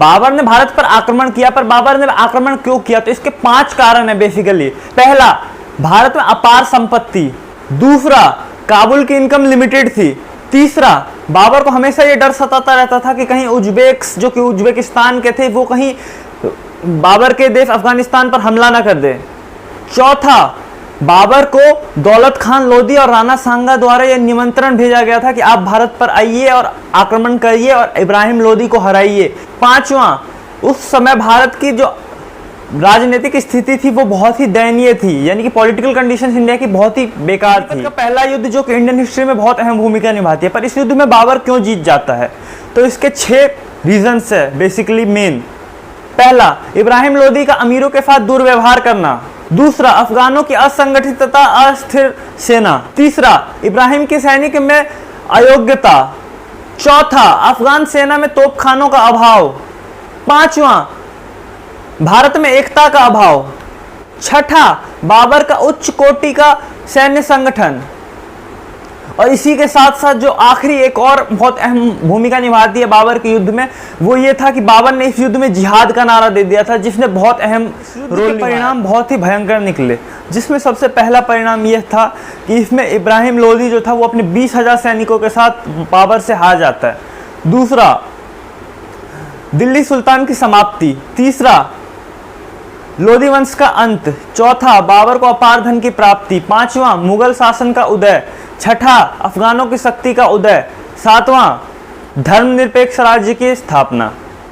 बाबर ने भारत पर आक्रमण किया, पर बाबर ने आक्रमण क्यों किया? तो इसके 5 कारण है बेसिकली। पहला, भारत में अपार संपत्ति। दूसरा, काबुल की इनकम लिमिटेड थी। तीसरा, बाबर को हमेशा ये डर सताता रहता था कि कहीं उज्बेक्स जो कि उज्बेकिस्तान के थे वो कहीं बाबर के देश अफगानिस्तान पर हमला ना कर दे। चौथा, बाबर को दौलत खान लोदी और राणा सांगा द्वारा यह निमंत्रण भेजा गया था कि आप भारत पर आइए और आक्रमण करिए और इब्राहिम लोदी को हराइए। पांचवा, उस समय भारत की जो राजनीतिक स्थिति थी वो बहुत ही दयनीय थी, यानी कि पॉलिटिकल कंडीशंस इंडिया की बहुत ही बेकार थी। पहला युद्ध जो कि इंडियन हिस्ट्री में बहुत अहम भूमिका निभाती है, पर इस युद्ध में बाबर क्यों जीत जाता है? तो इसके 6 रीजंस है बेसिकली मेन। पहला, इब्राहिम लोदी का अमीरों के साथ दुर्व्यवहार करना। दूसरा, अफगानों की असंगठित तथा अस्थिर सेना। तीसरा, इब्राहिम के सैनिक में अयोग्यता। चौथा, अफगान सेना में तोपखानों का अभाव। पांचवा, भारत में एकता का अभाव। छठा, बाबर का उच्च कोटि का सैन्य संगठन। और इसी के साथ साथ जो आखिरी एक और बहुत अहम भूमिका निभाती है बाबर के युद्ध में, वो ये था कि बाबर ने इस युद्ध में जिहाद का नारा दे दिया था, जिसने बहुत अहम रोल। परिणाम बहुत ही भयंकर निकले, जिसमें सबसे पहला परिणाम यह था कि इसमें इब्राहिम लोदी जो था वो अपने 20,000 सैनिकों के साथ बाबर से हार जाता है। दूसरा, दिल्ली सुल्तान की समाप्ति। तीसरा, लोदी वंश का अंत। चौथा, बाबर को अपार धन की प्राप्ति। पांचवा, मुगल शासन का उदय। छठा, अफगानों की शक्ति का उदय। सातवां, धर्मनिरपेक्ष राज्य की स्थापना।